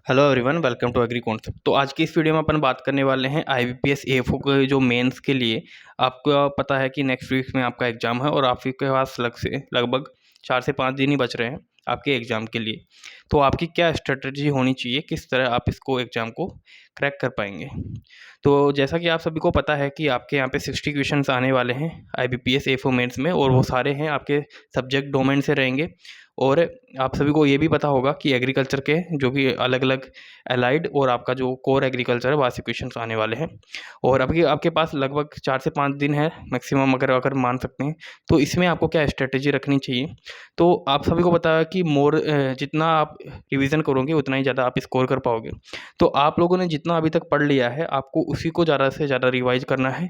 Hello everyone, welcome to agri concept. तो आज की इस वीडियो में अपन बात करने वाले हैं आईबीपीएस एएफओ के जो मेंस के लिए। आपको पता है कि नेक्स्ट वीक में आपका एग्ज़ाम है और आपके पास लगभग 4 से 5 दिन ही बच रहे हैं आपके एग्ज़ाम के लिए। तो आपकी क्या स्ट्रेटजी होनी चाहिए, किस तरह आप इसको एग्ज़ाम को क्रैक कर पाएंगे। तो जैसा कि आप सभी को पता है कि आपके यहाँ पे 60 क्वेश्चंस आने वाले हैं आईबीपीएस एएफओ मेंस में, और वो सारे हैं आपके सब्जेक्ट डोमेन से रहेंगे। और आप सभी को ये भी पता होगा कि एग्रीकल्चर के जो भी अलग अलग एलाइड और आपका जो कोर एग्रीकल्चर है, वहाँ से क्वेश्चंस आने वाले हैं। और अभी आपके पास लगभग 4 से 5 दिन है मैक्सिमम, अगर अगर मान सकते हैं। तो इसमें आपको क्या स्ट्रेटेजी रखनी चाहिए। तो आप सभी को पता है कि जितना आप रिवीजन करोगे उतना ही ज़्यादा आप स्कोर कर पाओगे। तो आप लोगों ने जितना अभी तक पढ़ लिया है, आपको उसी को ज़्यादा से ज़्यादा रिवाइज करना है।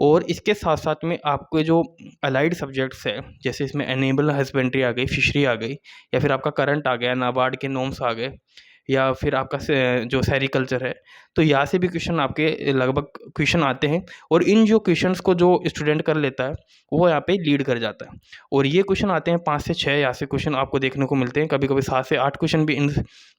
और इसके साथ-साथ में आपके जो अलाइड सब्जेक्ट्स हैं, जैसे इसमें एनिमल हस्बेंड्री आ गई, फिशरी आ गई, या फिर आपका करंट आ गया, नाबार्ड के नॉर्म्स आ गए, या फिर आपका जो सेरीकल्चर है। तो यहाँ से भी क्वेश्चन आपके लगभग क्वेश्चन आते हैं। और इन जो क्वेश्चंस को जो स्टूडेंट कर लेता है, वो यहाँ पे लीड कर जाता है। और ये क्वेश्चन आते हैं 5 से 6, यहाँ से क्वेश्चन आपको देखने को मिलते हैं। कभी-कभी 7 से 8 क्वेश्चन भी इन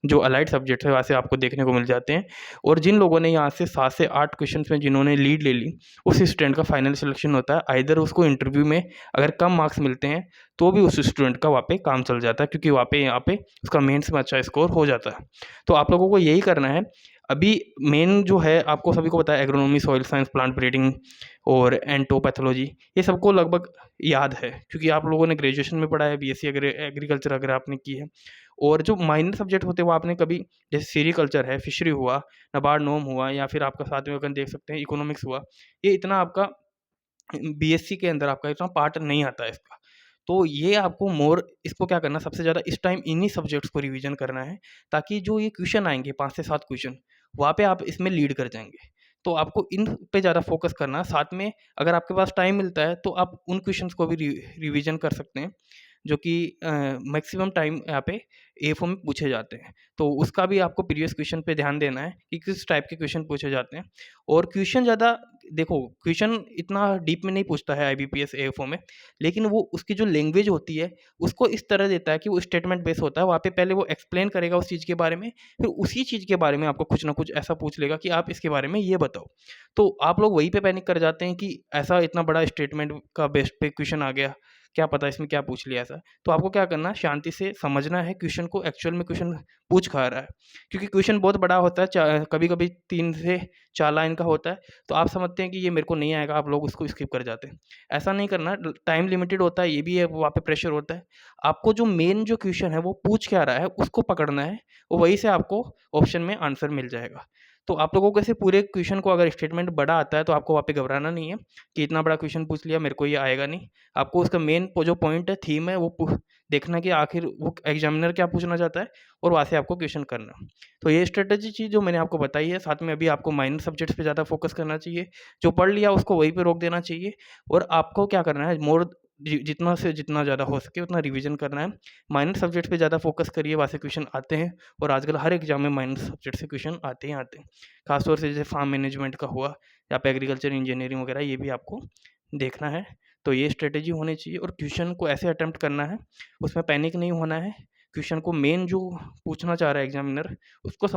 जो अलाइड सब्जेक्ट है, वहाँ से आपको देखने को मिल जाते हैं। और जिन लोगों ने यहाँ से 7 से 8 क्वेश्चंस में जिन्होंने लीड ले ली, उस स्टूडेंट का फाइनल सिलेक्शन होता है। आइदर उसको इंटरव्यू में अगर कम मार्क्स मिलते हैं, तो भी उस स्टूडेंट का वहाँ पे काम चल जाता है, क्योंकि वहाँ पे यहाँ पे उसका मेंस में अच्छा स्कोर हो जाता है। तो आप लोगों को यही करना है। अभी मेन जो है, आपको सभी को पता है, agronomy, soil science, plant breeding और एंटोपैथोलॉजी, ये सबको लगभग याद है, क्योंकि आप लोगों ने ग्रेजुएशन में पढ़ा है, बीएससी एग्रीकल्चर अगर आपने की है। और जो माइनर सब्जेक्ट होते हैं, वो आपने कभी, जैसे सेरीकल्चर है, फिशरी हुआ, नाबार्ड नॉर्म हुआ, या फिर आपका साथ में अगर देख सकते हैं इकोनॉमिक्स हुआ, ये इतना आपका बीएससी के अंदर आपका इतना पार्ट नहीं आता है इसका। तो ये आपको मोर इसको क्या करना है, सबसे ज़्यादा इस टाइम इन्हीं सब्जेक्ट्स को रिवीजन करना है, ताकि जो ये क्वेश्चन आएँगे 5 से 7 क्वेश्चन, वहाँ पे आप इसमें लीड कर जाएँगे। तो आपको इन पे ज़्यादा फ़ोकस करना है। साथ में अगर आपके पास टाइम मिलता है, तो आप उन क्वेश्चंस को भी रिवीजन कर सकते हैं, जो कि मैक्सिमम टाइम यहाँ पे एएफओ में पूछे जाते हैं। तो उसका भी आपको प्रीवियस क्वेश्चन पे ध्यान देना है कि किस टाइप के क्वेश्चन पूछे जाते हैं। और क्वेश्चन ज़्यादा देखो, क्वेश्चन इतना डीप में नहीं पूछता है आईबीपीएस एएफओ में, लेकिन वो उसकी जो लैंग्वेज होती है, उसको इस तरह देता है कि वो स्टेटमेंट बेस होता है। वहाँ पे पहले वो एक्सप्लेन करेगा उस चीज़ के बारे में, फिर उसी चीज़ के बारे में आपको कुछ ना कुछ ऐसा पूछ लेगा कि आप इसके बारे में ये बताओ। तो आप लोग वहीं पे पैनिक कर जाते हैं कि ऐसा इतना बड़ा स्टेटमेंट का बेस पे क्वेश्चन आ गया, क्या पता इसमें क्या पूछ लिया ऐसा। तो आपको क्या करना है, शांति से समझना है क्वेश्चन को, एक्चुअल में क्वेश्चन पूछ कहाँ रहा है। क्योंकि क्वेश्चन बहुत बड़ा होता है, कभी-कभी 3 से 4 लाइन का होता है। तो आप समझते हैं कि ये मेरे को नहीं आएगा, आप लोग उसको स्किप कर जाते हैं। ऐसा नहीं करना, टाइम लिमिटेड होता है, ये भी है, वहाँ पे प्रेशर होता है। आपको जो मेन जो क्वेश्चन है वो पूछ क्या रहा है, उसको पकड़ना है, और वहीं से आपको ऑप्शन में आंसर मिल जाएगा। तो आप लोगों को ऐसे पूरे क्वेश्चन को, अगर स्टेटमेंट बड़ा आता है, तो आपको वहाँ पे घबराना नहीं है कि इतना बड़ा क्वेश्चन पूछ लिया, मेरे को ये आएगा नहीं। आपको उसका मेन जो पॉइंट है, थीम है, वो देखना है कि आखिर वो एग्जामिनर क्या पूछना चाहता है, और वहाँ से आपको क्वेश्चन करना है। तो ये स्ट्रेटेजी चीज़ जो मैंने आपको बताई है, साथ में अभी आपको माइनर सब्जेक्ट्स पे ज़्यादा फोकस करना चाहिए। जो पढ़ लिया उसको वहीं पे रोक देना चाहिए। और आपको क्या करना है, जितना से जितना ज़्यादा हो सके उतना रिवीजन करना है। माइनर सब्जेक्ट पे ज़्यादा फोकस करिए, वहाँ से क्वेश्चन आते हैं। और आजकल हर एग्जाम में माइनर सब्जेक्ट से क्वेश्चन आते ही आते हैं। खासतौर से जैसे फार्म मैनेजमेंट का हुआ, या फिर एग्रीकल्चर इंजीनियरिंग वगैरह, ये भी आपको देखना है। तो ये स्ट्रेटेजी होनी चाहिए, और क्वेश्चन को ऐसे अटेम्प्ट करना है, उसमें पैनिक नहीं होना है। क्वेश्चन को मेन जो पूछना चाह रहा है एग्जामिनर, उसको